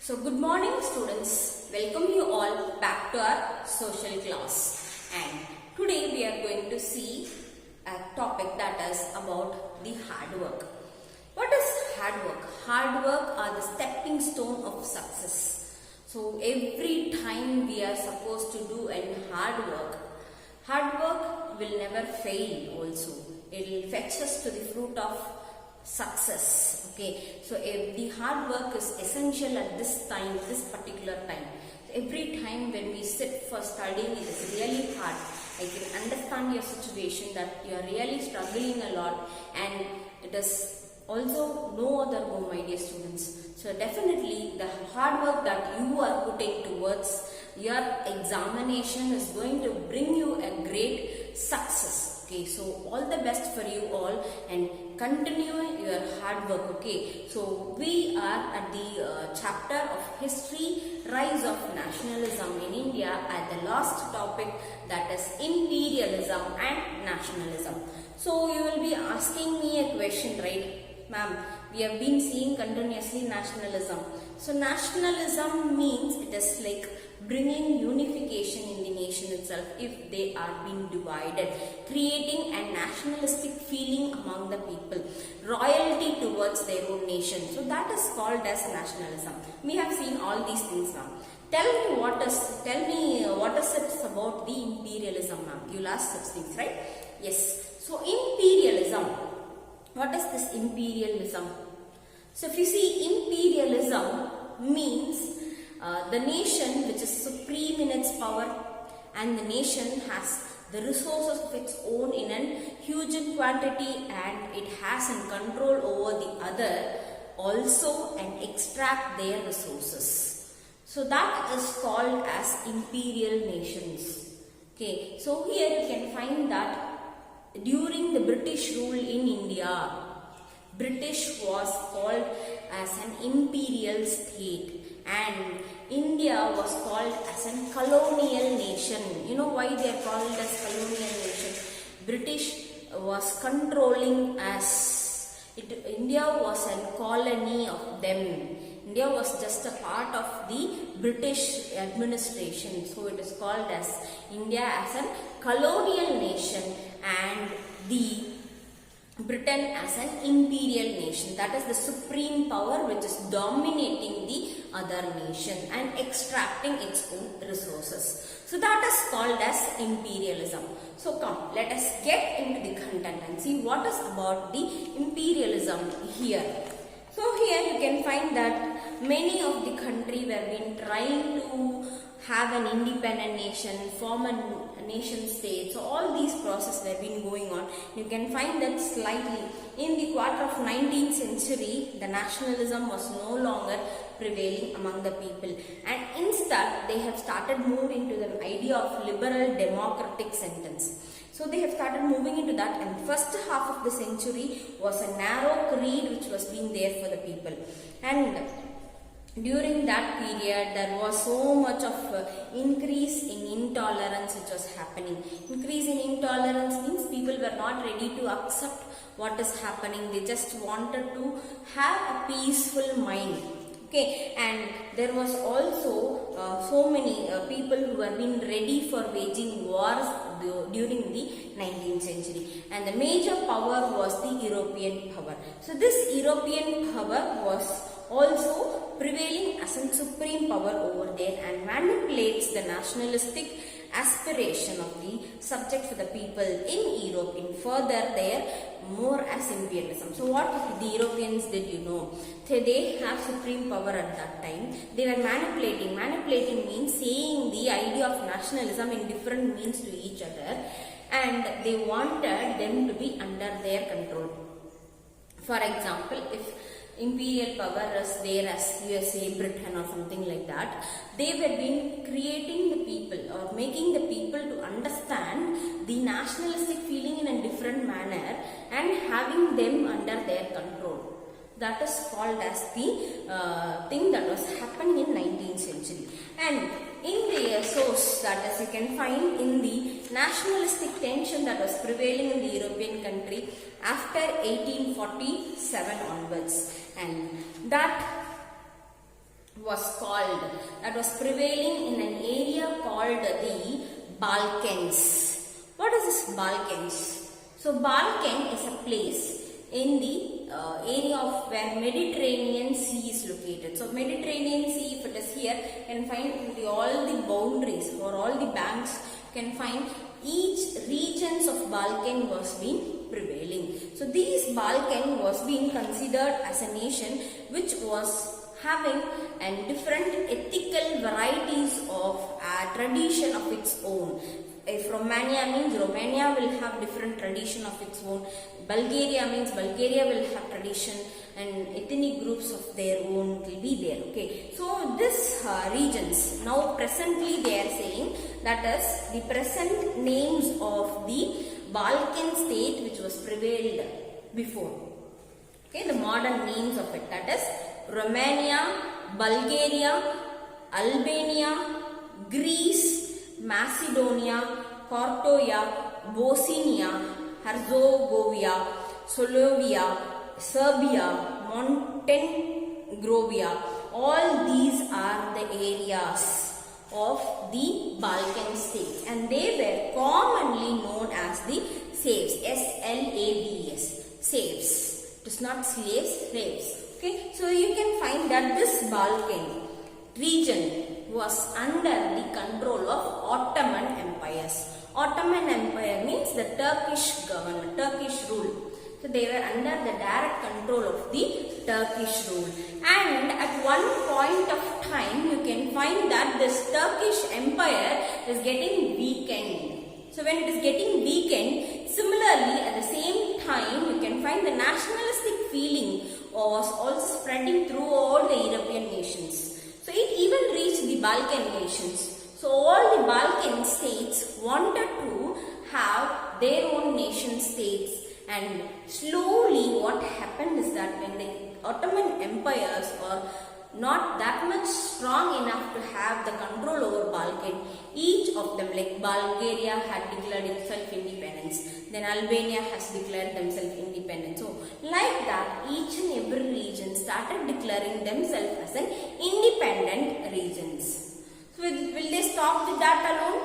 So good morning students, welcome you all back to our social class, and today we are going to see a topic that is about the hard work. What is hard work? Hard work are the stepping stone of success. So every time we are supposed to do any hard work will never fail also. It will fetch us to the fruit of success. Okay, so the hard work is essential at this particular time. Every time when we sit for studying, it is really hard. I can understand your situation that you are really struggling a lot, and it is also no other go, my dear students. So definitely the hard work that you are putting towards your examination is going to bring you a great success. Okay, so all the best for you all and continue your hard work. Okay, so we are at the chapter of history, rise of nationalism in India, at the last topic, that is imperialism and nationalism. So you will be asking me a question, right? Ma'am, we have been seeing continuously nationalism. So nationalism means it is like bringing unification in the nation itself if they are being divided, creating a nationalistic feeling among the people, royalty towards their own nation. So that is called as nationalism. We have seen all these things now. Tell me what is it about the imperialism, ma'am? You'll ask such things, right? Yes. So imperialism. What is this imperialism? So if you see, imperialism means the nation which is supreme in its power, and the nation has the resources of its own in a huge quantity, and it has in control over the other also and extract their resources. So that is called as imperial nations. Okay, so here you can find that during the British rule in India, British was called as an imperial state, and India was called as a colonial nation. You know why they are called as colonial nation? British was controlling us. India was a colony of them. India was just a part of the British administration. So it is called as India as a colonial nation, and the Britain as an imperial nation. That is the supreme power which is dominating the other nation and extracting its own resources. So that is called as imperialism. So come, let us get into the content and see what is about the imperialism here. So here you can find that many of the country were been trying to have an independent nation, form a nation state. So all these processes have been going on. You can find that slightly in the quarter of 19th century, the nationalism was no longer prevailing among the people, and instead they have started moving to the idea of liberal democratic sentence. So they have started moving into that, and first half of the century was a narrow creed which was being there for the people, and during that period there was so much of increase in intolerance which was happening. Increase in intolerance means people were not ready to accept what is happening. They just wanted to have a peaceful mind. Okay, and there was also so many people who have been ready for waging wars during the 19th century, and the major power was the European power. So this European power was also prevailing as a supreme power over there and manipulates the nationalistic aspiration of the subject for the people in Europe in further their more as imperialism. So what the Europeans did, you know, they have supreme power at that time. They were manipulating. Manipulating means saying the idea of nationalism in different means to each other, and they wanted them to be under their control. For example, if imperial power is there as USA, Britain or something like that, they were been creating the people or making the people to understand the nationalistic feeling in a different manner and having them under their control. That is called as the thing that was happening in 19th century. And in the source, that is, you can find in the nationalistic tension that was prevailing in the European country after 1847 onwards, and that was called, that was prevailing in an area called the Balkans. What is this Balkans? So Balkan is a place in the area of where Mediterranean Sea is located. So Mediterranean Sea, if it is here, you can find all the boundaries or all the banks, you can find each regions of Balkan was being prevailing. So these Balkan was being considered as a nation which was having and different ethical varieties of tradition of its own. If Romania means Romania will have different tradition of its own. Bulgaria means Bulgaria will have tradition and ethnic groups of their own will be there. Okay, so this regions now presently they are saying that is the present names of the Balkan state which was prevailed before. Okay, the modern names of it, that is Romania, Bulgaria, Albania, Greece, Macedonia, Croatia, Bosnia, Herzegovina, Slovenia, Serbia, Montenegro. All these are the areas of the Balkan states and they were commonly known as the Slaves. S-L-A-V-S. Slaves. It is not slaves, slaves. Okay, so you can find that this Balkan region was under the control of Ottoman empires. Ottoman Empire means the Turkish government, Turkish rule. So they were under the direct control of the Turkish rule. And at one point of time, you can find that this Turkish empire is getting weakened. So when it is getting weakened, similarly at the same time, you can find the nationalistic feeling was also spreading throughout the European nations. So it even reached the Balkan nations. So all the Balkan states wanted to have their own nation states, and slowly what happened is that when the Ottoman empires were not that much strong enough to have the control over Balkan, each of them, like Bulgaria had declared itself independence, then Albania has declared themselves independent. So like that, each and every region started declaring themselves as an independent regions. So will they stop with that alone?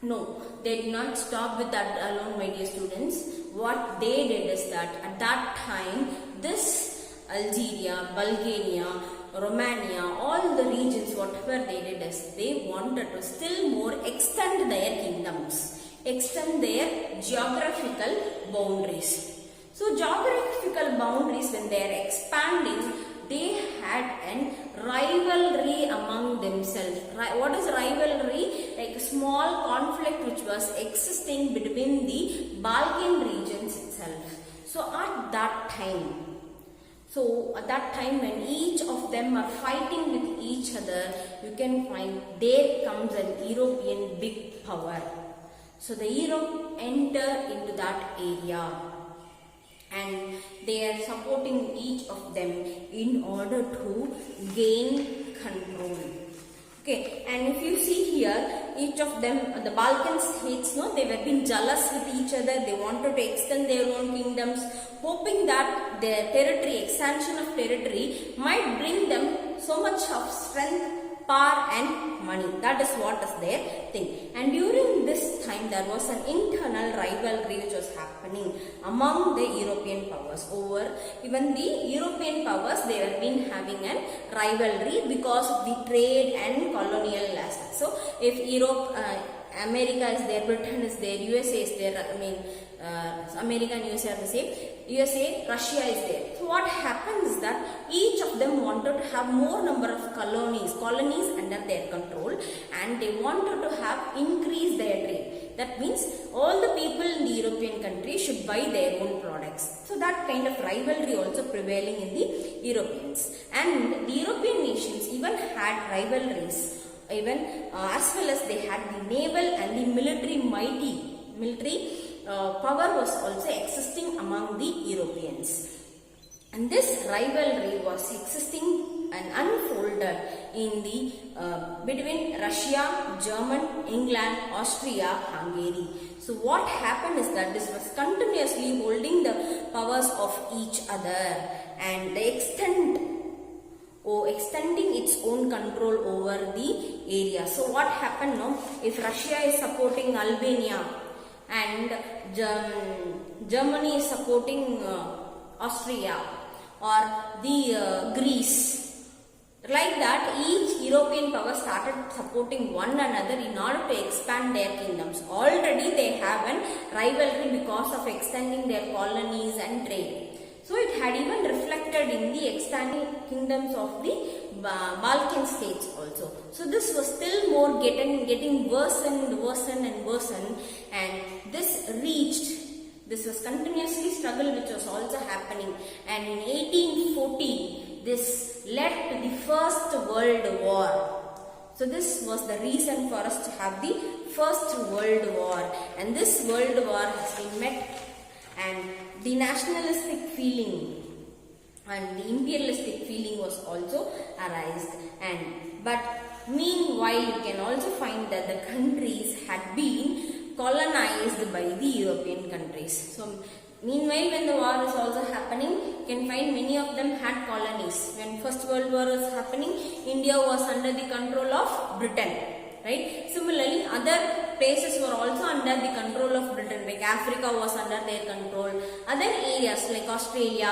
No, they did not stop with that alone, my dear students. What they did is that at that time, this Algeria, Bulgaria, Romania, all the regions, whatever they did is they wanted to still more extend their kingdoms, extend their geographical boundaries. So geographical boundaries, when they are expanding, they had a rivalry among themselves. What is rivalry? Like a small conflict which was existing between the Balkan regions itself. So at that time when each of them are fighting with each other, you can find there comes an European big power. So the Europe enter into that area, and they are supporting each of them in order to gain control. Okay, and if you see here, each of them, the Balkan states, no, they were being jealous with each other. They wanted to extend their own kingdoms, hoping that their territory, expansion of territory, might bring them so much of strength, power and money. That is what is their thing. And during this time, there was an internal rivalry which was happening among the European powers. Over even the European powers, they have been having a rivalry because of the trade and colonial aspect. So if Europe, America is there, Britain is there, USA is there, America and USA are the same. USA, Russia is there. So what happens is that each of them wanted to have more number of colonies under their control, and they wanted to have increase their trade. That means all the people in the European countries should buy their own products. So that kind of rivalry also prevailing in the Europeans. And the European nations even had rivalries, even as well as they had the naval and the military power was also existing among the Europeans. And this rivalry was existing and unfolded in the between Russia, Germany, England, Austria, Hungary. So what happened is that this was continuously holding the powers of each other, and the extent extending its own control over the area. So what happened now? If Russia is supporting Albania and Germany is supporting Austria or the Greece, like that, each European power started supporting one another in order to expand their kingdoms. Already they have a rivalry because of extending their colonies and trade. So it had even reflected in the expanding kingdoms of the Balkan states also. So this was still more getting worsened, and this was continuously struggle which was also happening, and in 1840 this led to the First World War. So this was the reason for us to have the First World War, and this World War has been met, and the nationalistic feeling and the imperialistic feeling was also arised. But meanwhile, you can also find that the countries had been colonized by the European countries. So meanwhile, when the war is also happening, you can find many of them had colonies. When First World War was happening, India was under the control of Britain, right? Similarly, other places were also under the control of Britain, like Africa was under their control. Other areas like Australia,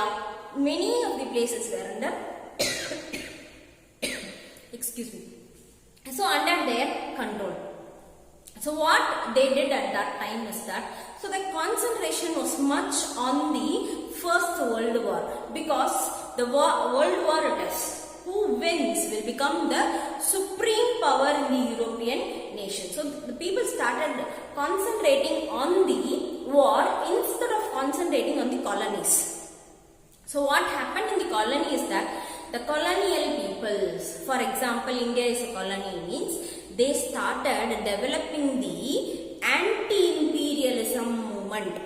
many of the places were under excuse me. So under their control. So what they did at that time is that, so the concentration was much on the First World War, because the World War it is. Who wins will become the supreme power in the European nation. So the people started concentrating on the war instead of concentrating on the colonies. So what happened in the colony is that the colonial peoples, for example, India is a colony, means they started developing the anti-imperialism movement.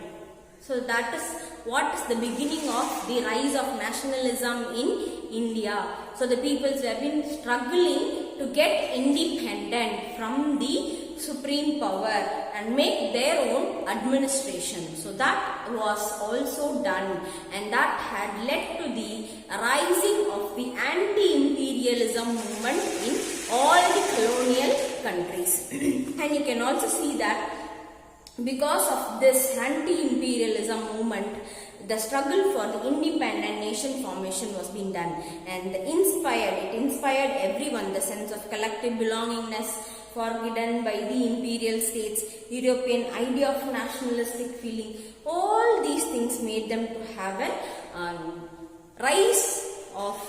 So that is what is the beginning of the rise of nationalism in India. So the peoples have been struggling to get independent from the supreme power and make their own administration. So that was also done, and that had led to the rising of the anti-imperialism movement in all the colonial countries. And you can also see that because of this anti-imperialism movement, the struggle for the independent nation formation was being done, and it inspired everyone, the sense of collective belongingness forbidden by the imperial states, European idea of nationalistic feeling. All these things made them to have a rise of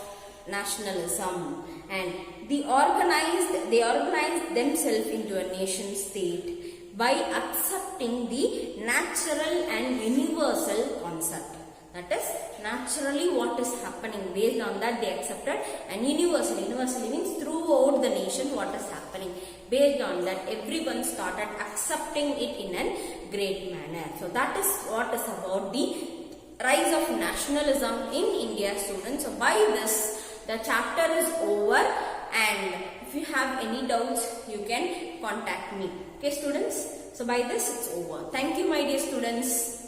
nationalism, and they organized themselves into a nation state by accepting the natural and universal concept. That is, naturally what is happening, based on that they accepted, and universally means throughout the nation what is happening. Based on that, everyone started accepting it in a great manner. So that is what is about the rise of nationalism in India, students. So by this, the chapter is over, and if you have any doubts, you can contact me. Okay, students? So by this, it's over. Thank you, my dear students.